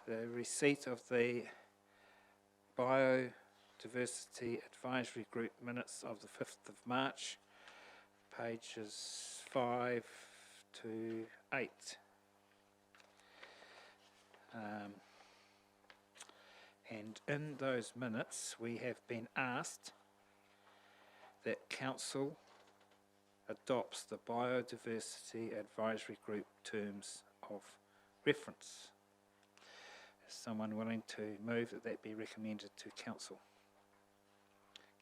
the receipt of the Biodiversity Advisory Group minutes of the 5th of March, pages 5 to 8. And in those minutes we have been asked that Council adopts the Biodiversity Advisory Group terms of reference. Is someone willing to move that that be recommended to Council?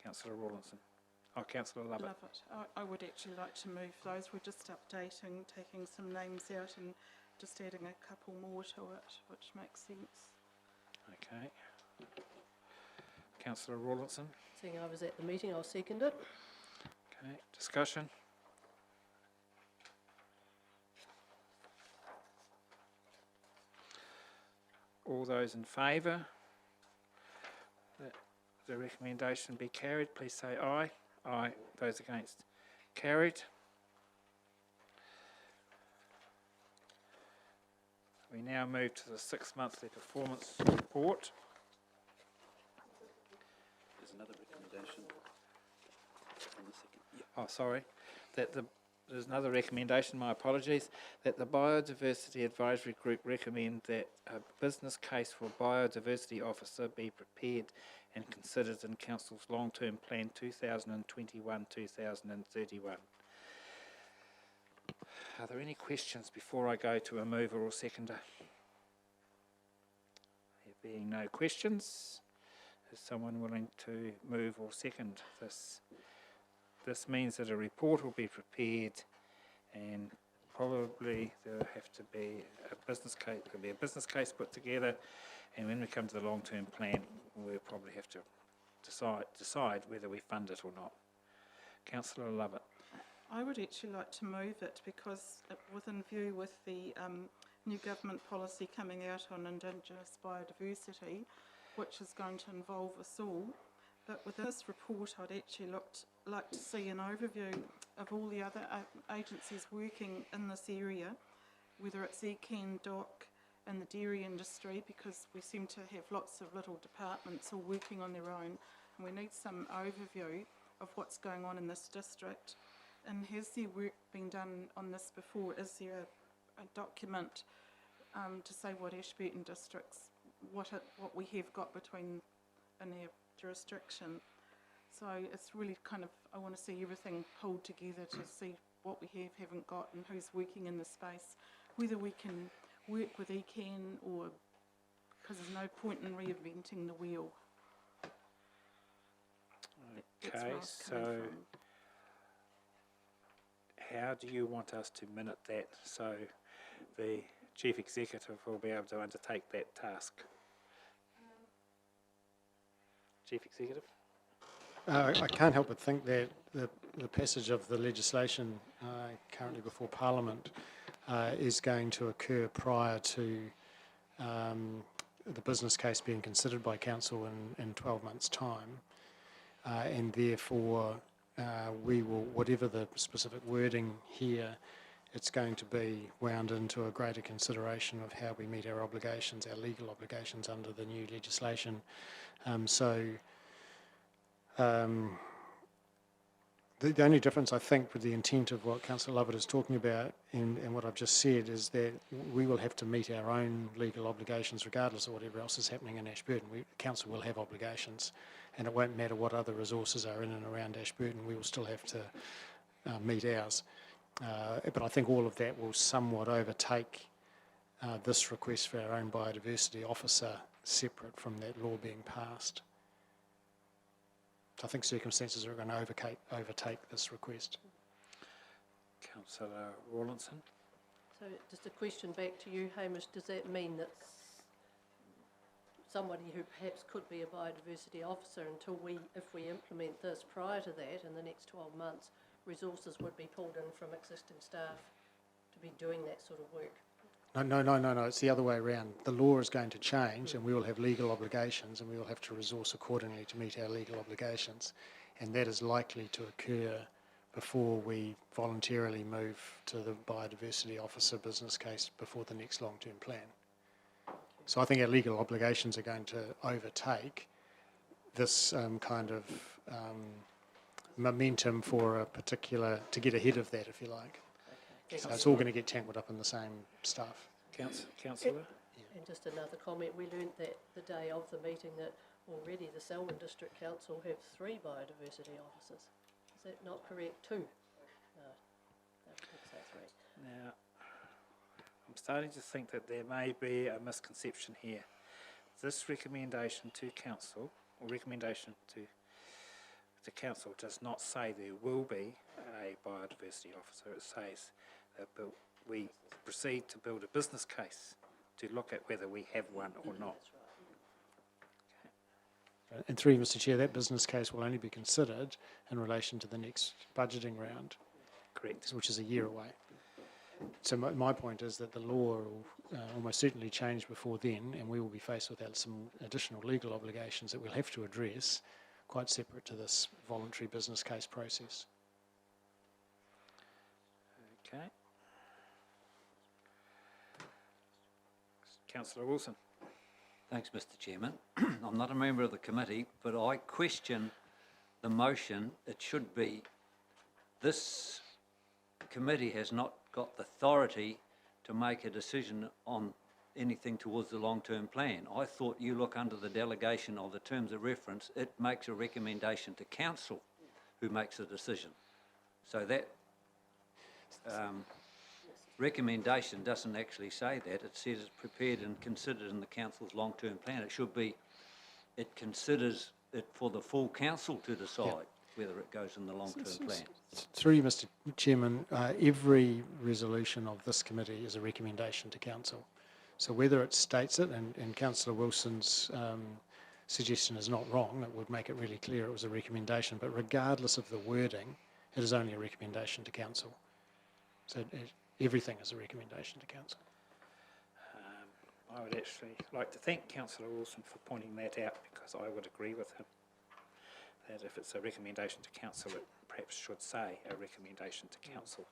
Councillor Rawlinson. Oh, Councillor Lovett. I would actually like to move those. We're just updating, taking some names out and just adding a couple more to it, which makes sense. Okay. Councillor Rawlinson. Seeing I was at the meeting, I'll second it. Okay, discussion. All those in favour that the recommendation be carried, please say aye. Aye. Those against, carried. We now move to the 6 monthly performance report. There's another recommendation on the second. Yep. Oh, sorry. There's another recommendation, my apologies, that the Biodiversity Advisory Group recommend that a business case for biodiversity officer be prepared and considered in Council's long-term plan 2021-2031. Are there any questions before I go to a mover or seconder? There being no questions, is someone willing to move or second this? This means that a report will be prepared and probably there will have to be a business case, there'll be a business case put together, and when we come to the long-term plan we'll probably have to decide whether we fund it or not. Councillor Lovett. I would actually like to move it because within view with the new government policy coming out on Indigenous biodiversity, which is going to involve us all, but with this report I'd actually like to see an overview of all the other agencies working in this area, whether it's ECAN, DOC and the dairy industry, because we seem to have lots of little departments all working on their own, and we need some overview of what's going on in this district. And has there work been done on this before? Is there a document to say what Ashburton districts, what we have got between in our jurisdiction? So it's really kind of, I want to see everything pulled together to see what we haven't got, and who's working in the space, whether we can work with ECAN or, because there's no point in reinventing the wheel. Okay, so how do you want us to minute that so the Chief Executive will be able to undertake that task? Chief Executive? I can't help but think that the passage of the legislation currently before Parliament is going to occur prior to the business case being considered by Council in 12 months' time, and therefore we will, whatever the specific wording here, it's going to be wound into a greater consideration of how we meet our obligations, our legal obligations under the new legislation. The only difference, I think, with the intent of what Councillor Lovett is talking about and what I've just said is that we will have to meet our own legal obligations regardless of whatever else is happening in Ashburton. Council will have obligations, and it won't matter what other resources are in and around Ashburton, we will still have to meet ours. But I think all of that will somewhat overtake this request for our own biodiversity officer separate from that law being passed. So I think circumstances are going to overtake this request. Councillor Rawlinson. So just a question back to you, Hamish, does that mean that somebody who perhaps could be a biodiversity officer until if we implement this prior to that in the next 12 months, resources would be pulled in from existing staff to be doing that sort of work? No, it's the other way around. The law is going to change and we will have legal obligations and we will have to resource accordingly to meet our legal obligations, and that is likely to occur before we voluntarily move to the biodiversity officer business case before the next long-term plan. So I think our legal obligations are going to overtake this kind of momentum for a particular, to get ahead of that, if you like. So it's all going to get tangled up in the same stuff. Councillor? And just another comment, we learnt that the day of the meeting that already the Selwyn District Council have 3 biodiversity officers. Is that not correct? 2? No, I think so, 3. Now, I'm starting to think that there may be a misconception here. This recommendation to council, or recommendation to the council, does not say there will be a biodiversity officer. It says that we proceed to build a business case to look at whether we have one or not. And through you, Mr Chair, that business case will only be considered in relation to the next budgeting round, Correct. which is a year away. So my point is that the law will almost certainly change before then, and we will be faced with some additional legal obligations that we'll have to address, quite separate to this voluntary business case process. Okay. Councillor Wilson. Thanks, Mr Chairman. I'm not a member of the committee, but I question the motion. It should be, this committee has not got the authority to make a decision on anything towards the long-term plan. I thought you look under the delegation of the terms of reference, it makes a recommendation to council who makes a decision. So that recommendation doesn't actually say that. It says it's prepared and considered in the council's long-term plan. It should be, it considers it for the full council to decide whether it goes in the long-term plan. Through you, Mr Chairman, every resolution of this committee is a recommendation to council. So whether it states it, and Councillor Wilson's suggestion is not wrong, it would make it really clear it was a recommendation, but regardless of the wording, it is only a recommendation to council. So everything is a recommendation to council. I would actually like to thank Councillor Wilson for pointing that out, because I would agree with him that if it's a recommendation to council, it perhaps should say a recommendation to council.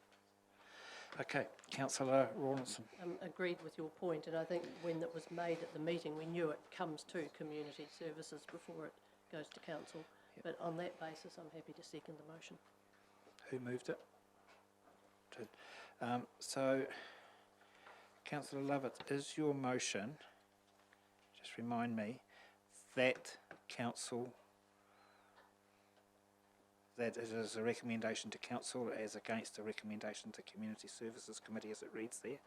Okay, Councillor Rawlinson. Agreed with your point, and I think when it was made at the meeting, we knew it comes to community services before it goes to council. Yep. But on that basis, I'm happy to second the motion. Who moved it? So, Councillor Lovett, is your motion, just remind me, that council, that it is a recommendation to council as against a recommendation to Community Services Committee as it reads there?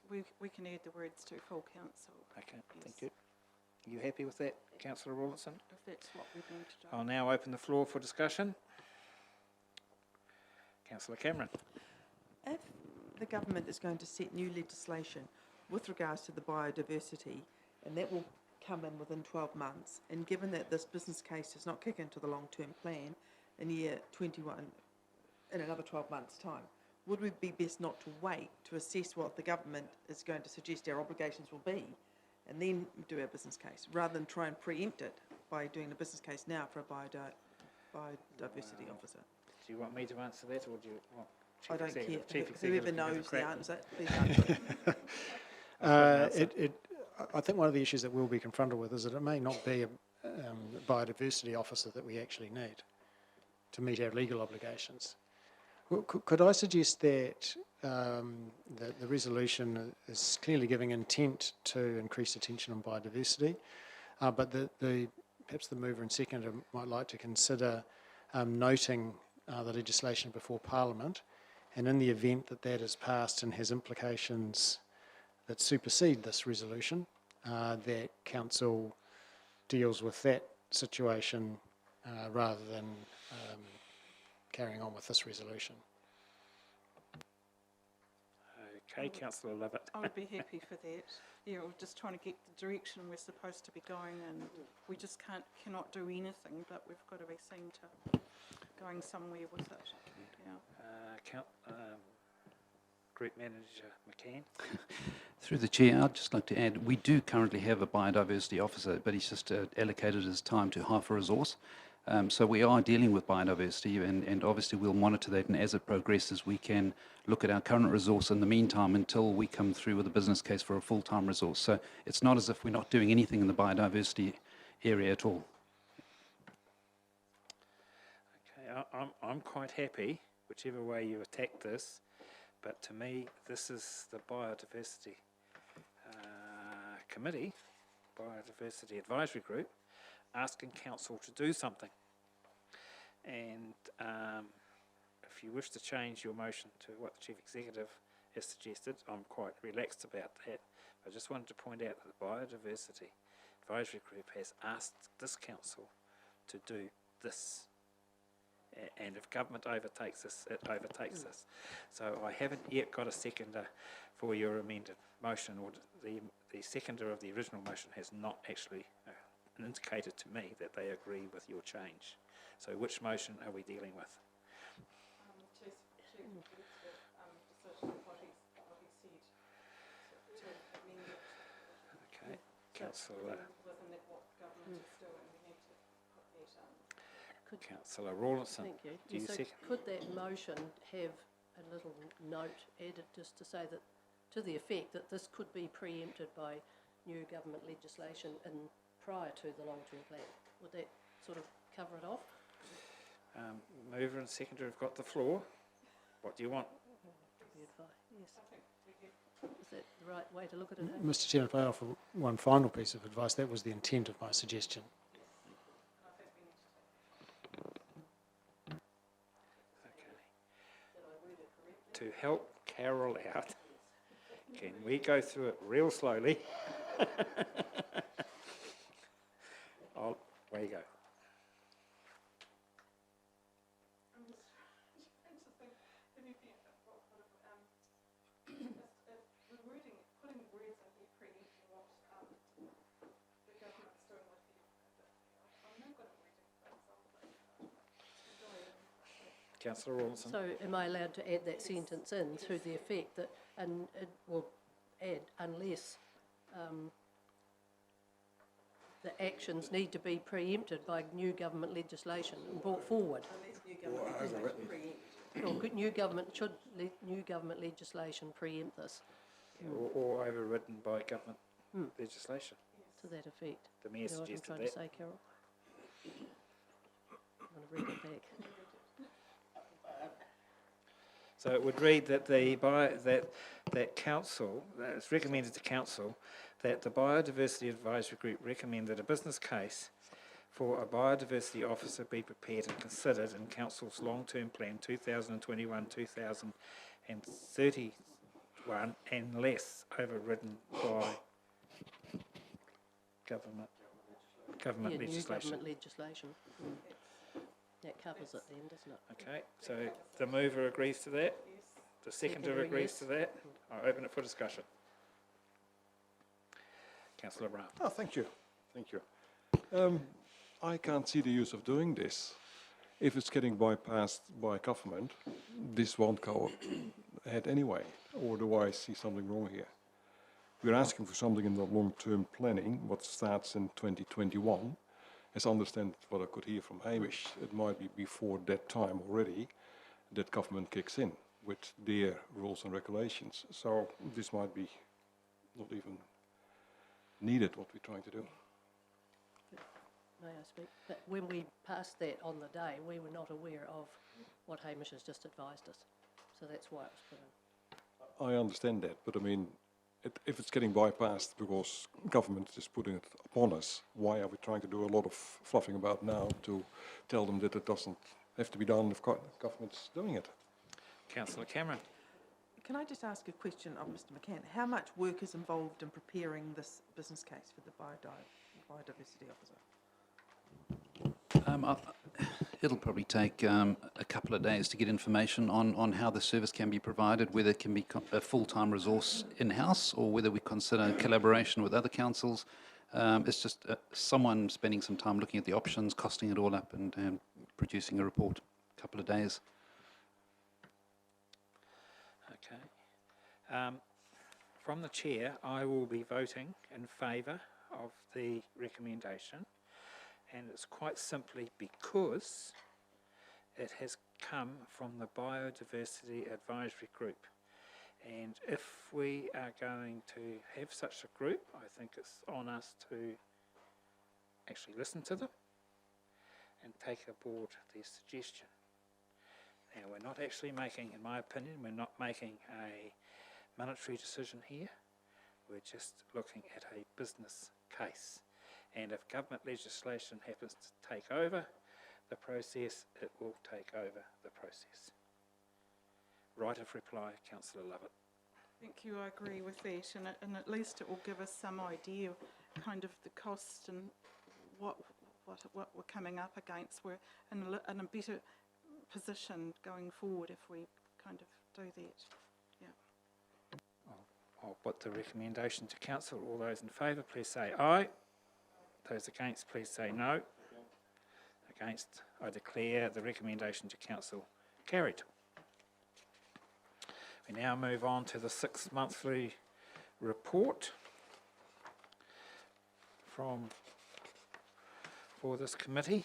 We can add the words to full council. Okay, Yes. thank you. Are you happy with that, Councillor Rawlinson? If that's what we're going to do. I'll now open the floor for discussion. Councillor Cameron. If the government is going to set new legislation with regards to the biodiversity, and that will come in within 12 months, and given that this business case does not kick into the long-term plan in year 21, in another 12 months' time, would we be best not to wait to assess what the government is going to suggest our obligations will be, and then do our business case, rather than try and preempt it by doing a business case now for a biodiversity officer? Do you want me to answer that, or do you want I don't care. Chief Whoever Executive to give a knows the crack? answer, please answer it. I think one of the issues that we'll be confronted with is that it may not be a biodiversity officer that we actually need to meet our legal obligations. Well, could I suggest that the resolution is clearly giving intent to increase attention on biodiversity, but perhaps the mover and seconder might like to consider noting the legislation before Parliament, and in the event that that is passed and has implications that supersede this resolution, that Council deals with that situation rather than carrying on with this resolution. Okay, Councillor Lovett. I would be happy for that. Yeah, we're just trying to get the direction we're supposed to be going, and we just cannot do anything, but we've got to be seen to going somewhere with it. Yeah. Group Manager McCann. Through the chair, I'd just like to add, we do currently have a biodiversity officer, but he's just allocated his time to half a resource. So we are dealing with biodiversity, and obviously we'll monitor that, and as it progresses, we can look at our current resource in the meantime until we come through with a business case for a full-time resource. So it's not as if we're not doing anything in the biodiversity area at all. Okay, I'm quite happy, whichever way you attack this, but to me, this is the Biodiversity Committee, Biodiversity Advisory Group, asking council to do something. And if you wish to change your motion to what the Chief Executive has suggested, I'm quite relaxed about that. I just wanted to point out that the Biodiversity Advisory Group has asked this council to do this. And if government overtakes this, it overtakes this. So I haven't yet got a seconder for your amended motion, or the seconder of the original motion has not actually indicated to me that they agree with your change. So which motion are we dealing with? Okay, Councillor. Councillor Rawlinson. Thank you. Do you So second? could that motion have a little note added just to say that, to the effect that this could be preempted by new government legislation prior to the long-term plan? Would that sort of cover it off? Mover and seconder have got the floor. What do you want? Be advised, yes. Is that the right way to look at it? Mr Chairman, if I offer one final piece of advice, that was the intent of my suggestion. To help Carol out, can we go through it real slowly? Away you go. Councillor Rawlinson. So am I allowed to add that sentence in to the effect that, and it will add, unless the actions need to be preempted by new government legislation and brought forward? Or could new government legislation preempt this, Or overridden by government legislation. to that effect? The Mayor You know what I'm suggested trying that. to say, Carol? I'm going to read it back. So it would read that that council, that it's recommended to council that the Biodiversity Advisory Group recommend that a business case for a biodiversity officer be prepared and considered in council's long-term plan 2021-2031 unless overridden by government Yeah, new legislation. government legislation. That covers it then, doesn't it? Okay, so the mover agrees to that? The seconder Seconder, agrees yes. to that? I'll open it for discussion. Councillor Brown. Oh, thank you. Thank you. I can't see the use of doing this. If it's getting bypassed by government, this won't go ahead anyway. Or do I see something wrong here? We're asking for something in the long-term planning, what starts in 2021. As I understand what I could hear from Hamish, it might be before that time already that government kicks in with their rules and regulations. So this might be not even needed, what we're trying to do. May I speak? But when we passed that on the day, we were not aware of what Hamish has just advised us. So that's why it was put in. I understand that, but I mean, if it's getting bypassed because government is putting it upon us, why are we trying to do a lot of fluffing about now to tell them that it doesn't have to be done if government's doing it? Councillor Cameron. Can I just ask a question of Mr McCann? How much work is involved in preparing this business case for the biodiversity officer? It'll probably take a couple of days to get information on how the service can be provided, whether it can be a full-time resource in-house or whether we consider collaboration with other councils. It's just someone spending some time looking at the options, costing it all up and producing a report. A couple of days. Okay. From the chair, I will be voting in favour of the recommendation, and it's quite simply because it has come from the Biodiversity Advisory Group. And if we are going to have such a group, I think it's on us to actually listen to them and take aboard their suggestion. Now, we're not actually making, in my opinion, we're not making a monetary decision here. We're just looking at a business case. And if government legislation happens to take over the process, it will take over the process. Right of reply, Councillor Lovett. Thank you, I agree with that, and at least it will give us some idea, kind of the cost and what we're coming up against. We're in a better position going forward if we kind of do that. Yeah. I'll put the recommendation to council. All those in favour, please say aye. Those against, please say no. Against, I declare the recommendation to council carried. We now move on to the 6th monthly report for this committee.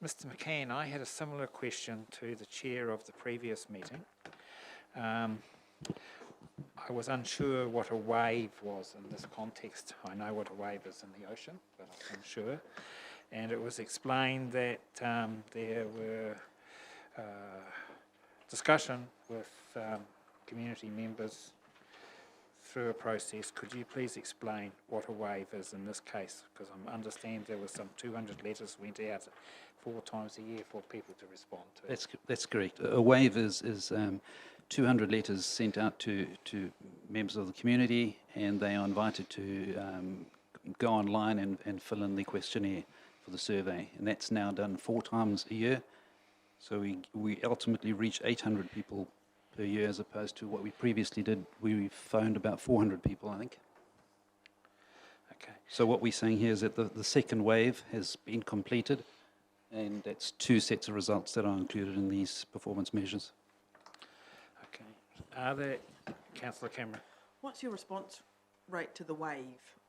Mr. McCann, I had a similar question to the chair of the previous meeting. I was unsure what a wave was in this context. I know what a wave is in the ocean, but I was unsure. And it was explained that there were discussion with community members through a process. Could you please explain what a wave is in this case? Because I understand there was some 200 letters went out 4 times a year for people to respond to. That's correct. A wave is 200 letters sent out to members of the community, and they are invited to go online and fill in the questionnaire for the survey. And that's now done 4 times a year. So we ultimately reach 800 people per year, as opposed to what we previously did. We phoned about 400 people, I think. Okay. So what we're saying here is that the second wave has been completed, and that's 2 sets of results that are included in these performance measures. Okay. Are there, Councillor Cameron? What's your response rate to the wave?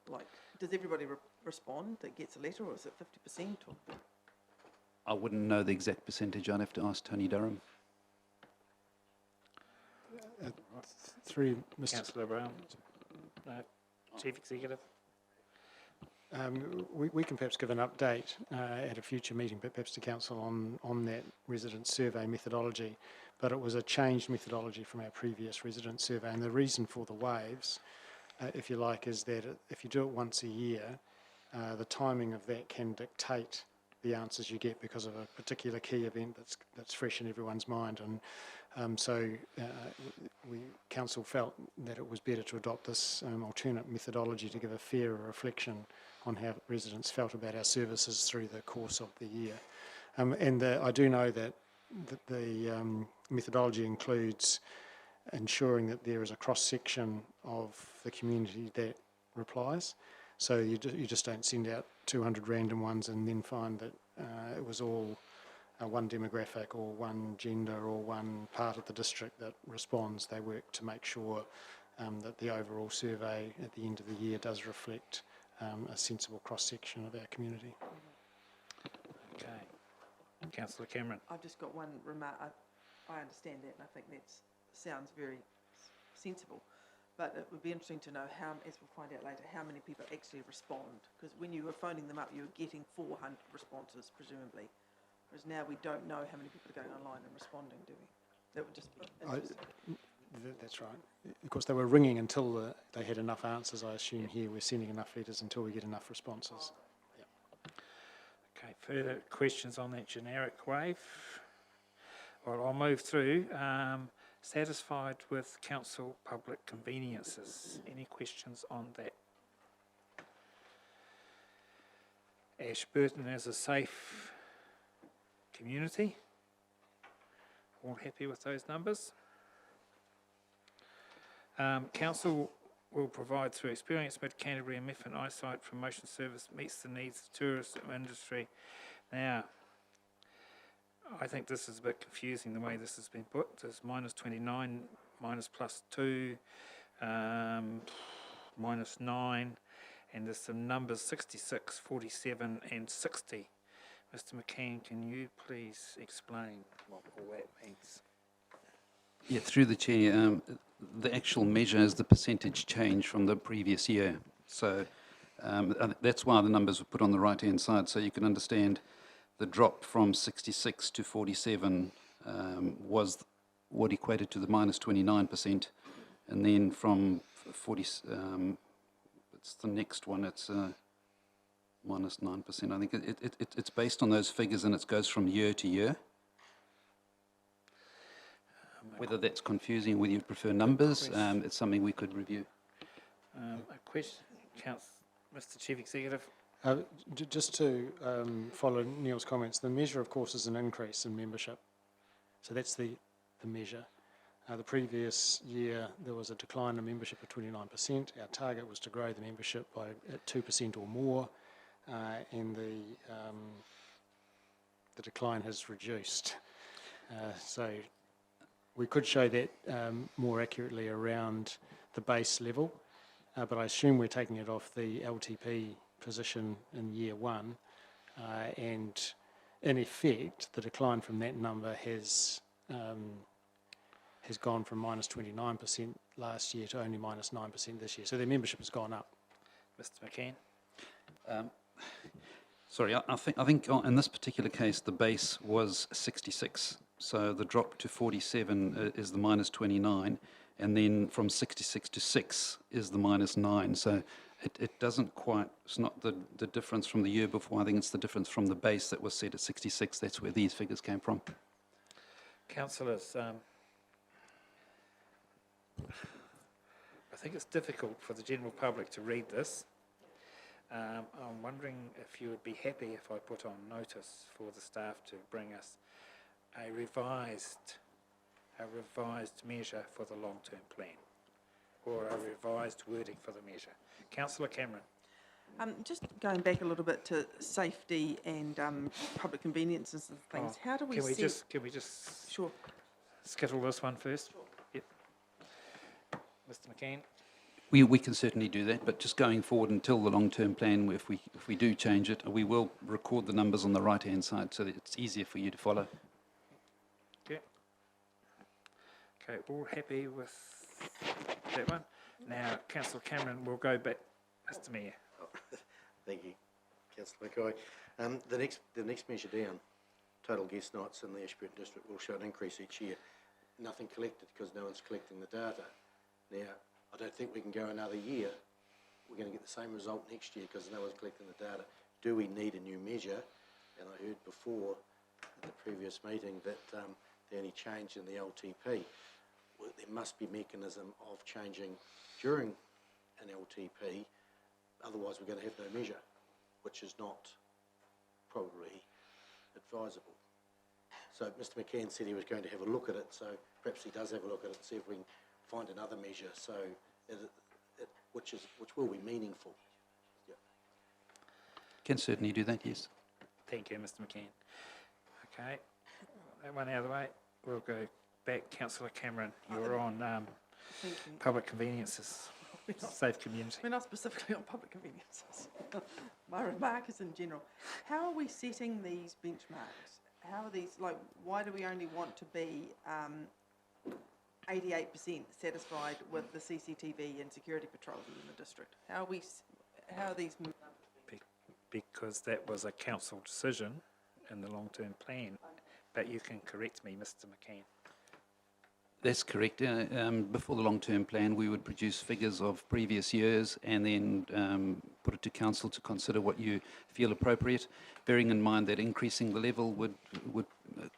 Like, does everybody respond that gets a letter, or is it 50%? Or? I wouldn't know the exact percentage. I'd have to ask Tony Durham. Through Mr. Councillor Brown? No. Chief Executive? We can perhaps give an update at a future meeting, but perhaps to council on that resident survey methodology. But it was a changed methodology from our previous resident survey, and the reason for the waves, if you like, is that if you do it once a year, the timing of that can dictate the answers you get because of a particular key event that's fresh in everyone's mind. And so council felt that it was better to adopt this alternate methodology to give a fairer reflection on how residents felt about our services through the course of the year. I do know that the methodology includes ensuring that there is a cross-section of the community that replies. So you just don't send out 200 random ones and then find that it was all one demographic or one gender or one part of the district that responds. They work to make sure that the overall survey at the end of the year does reflect a sensible cross-section of our community. Okay. Councillor Cameron? I've just got one remark. I understand that, and I think that sounds very sensible. But it would be interesting to know how, as we'll find out later, how many people actually respond. Because when you were phoning them up, you were getting 400 responses, presumably. Whereas now we don't know how many people are going online and responding, do we? That would just be interesting. That's right. Of course, they were ringing until they had enough answers. I assume here we're sending enough letters until we get enough responses. Okay, further questions on that generic wave? Well, I'll move through. Satisfied with council public conveniences? Any questions on that? Ashburton as a safe community? All happy with those numbers? Council will provide through Experience Mid Canterbury and Methven Eyesight Promotion Service meets the needs of the tourism industry. Now, I think this is a bit confusing the way this has been put. There's -29, minus +2. minus 9, and there's some numbers 66, 47 and 60. Mr McCann, can you please explain what all that means? Yeah, through the chair, the actual measure is the percentage change from the previous year. So that's why the numbers were put on the right-hand side, so you can understand the drop from 66 to 47 was what equated to the minus 29%, and then from 40, it's the next one, it's minus 9%. I think it's based on those figures, and it goes from year to year. Whether that's confusing, whether you prefer numbers, it's something we could review. A question, Mr Chief Executive. Just to follow Neil's comments, the measure, of course, is an increase in membership. So that's the measure. The previous year, there was a decline in membership of 29%. Our target was to grow the membership by 2% or more, and the decline has reduced. So we could show that more accurately around the base level, but I assume we're taking it off the LTP position in year one, and in effect, the decline from that number has gone from minus 29% last year to only minus 9% this year. So their membership has gone up. Mr McCann. Sorry, I think in this particular case, the base was 66. So the drop to 47 is the minus 29, and then from 66 to 6 is the minus 9. So it doesn't quite, it's not the difference from the year before. I think it's the difference from the base that was set at 66. That's where these figures came from. Councillors, I think it's difficult for the general public to read this. I'm wondering if you would be happy if I put on notice for the staff to bring us a revised measure for the long-term plan, or a revised wording for the measure. Councillor Cameron. Just going back a little bit to safety and public conveniences and things, how do we Can we set... just Sure. skittle this one first? Yep. Mr McCann. We can certainly do that, but just going forward until the long-term plan, if we do change it, we will record the numbers on the right-hand side so that it's easier for you to follow. Okay, all happy with that one? Now, Councillor Cameron, we'll go back. Mr Mayor. Thank you, Councillor McCoy. The next measure down, total guest nights in the Ashburton district, will show an increase each year. Nothing collected because no one's collecting the data. Now, I don't think we can go another year. We're going to get the same result next year because no one's collecting the data. Do we need a new measure? And I heard before at the previous meeting that the only change in the LTP, well, there must be mechanism of changing during an LTP. Otherwise, we're going to have no measure, which is not probably advisable. So Mr McCann said he was going to have a look at it, so perhaps he does have a look at it and see if we can find another measure, so which will be meaningful. Yeah. Can certainly do that, yes. Thank you, Mr McCann. Okay, that one out of the way. We'll go back. Councillor Cameron, you're on Thank you. public conveniences, safe community. We're not specifically on public conveniences. My remark is in general. How are we setting these benchmarks? How are these, like, why do we only want to be 88% satisfied with the CCTV and security patrols in the district? How are these... Because that was a council decision in the long-term plan, but you can correct me, Mr McCann. That's correct. Before the long-term plan, we would produce figures of previous years and then put it to council to consider what you feel appropriate, bearing in mind that increasing the level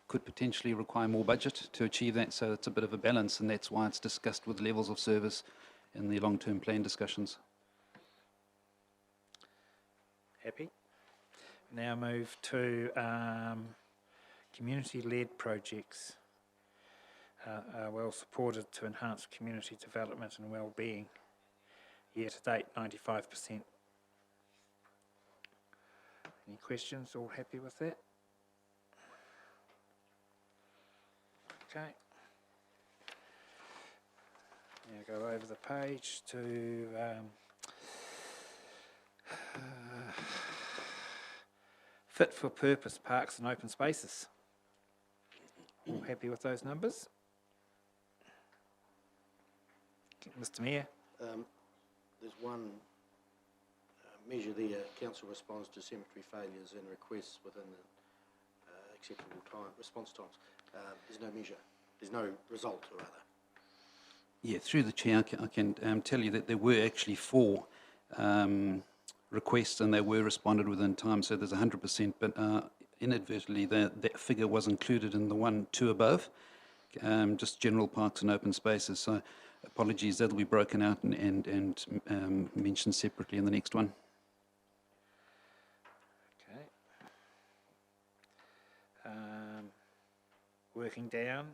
could potentially require more budget to achieve that. So it's a bit of a balance, and that's why it's discussed with levels of service in the long-term plan discussions. Happy? Now move to community-led projects. Are well supported to enhance community development and well-being. Year to date, 95%. Any questions? All happy with that? Okay. Now go over the page to Fit for purpose parks and open spaces. All happy with those numbers? Mr Mayor? There's one measure there, council responds to cemetery failures and requests within the acceptable response times. There's no measure, there's no result, or rather. Yeah, through the chair, I can tell you that there were actually 4 requests and they were responded within time, so there's 100%, but inadvertently that figure was included in the 1, 2 above, just general parks and open spaces. So apologies, that'll be broken out and mentioned separately in the next one. Okay. Working down,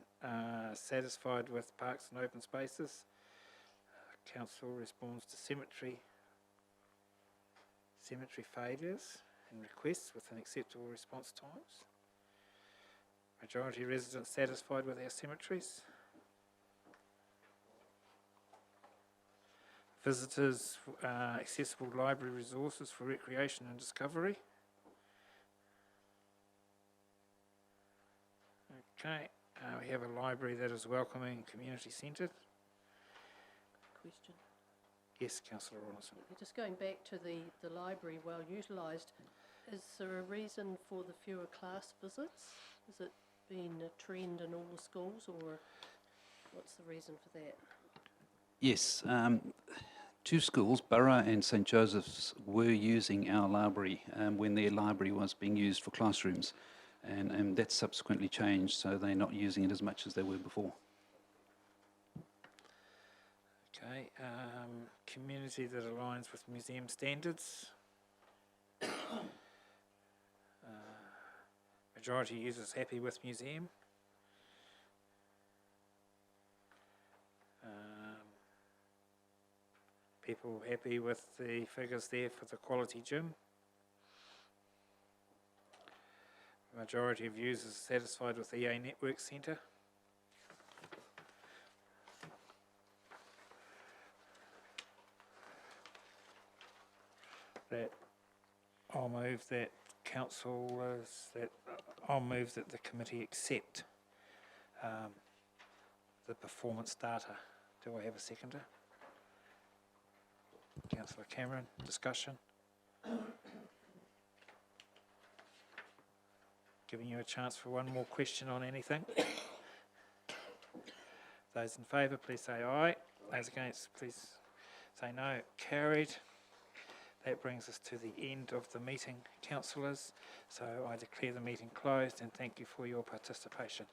satisfied with parks and open spaces. Council responds to cemetery failures and requests within acceptable response times. Majority residents satisfied with our cemeteries. Visitors, accessible library resources for recreation and discovery. Okay, we have a library that is welcoming and community centred. Question. Yes, Councillor Rawlinson. Just going back to the library, well utilised, is there a reason for the fewer class visits? Has it been a trend in all the schools, or what's the reason for that? Yes, 2 schools, Borough and St Joseph's, were using our library when their library was being used for classrooms, and that's subsequently changed, so they're not using it as much as they were before. Okay, community that aligns with museum standards. Majority users happy with museum. People happy with the figures there for the quality gym. Majority of users satisfied with EA Network Centre. That I'll move that I'll move that the committee accept the performance data. Do I have a seconder? Councillor Cameron, discussion? Giving you a chance for one more question on anything. Those in favour, please say aye. Those against, please say no. Carried. That brings us to the end of the meeting, councillors. So I declare the meeting closed and thank you for your participation.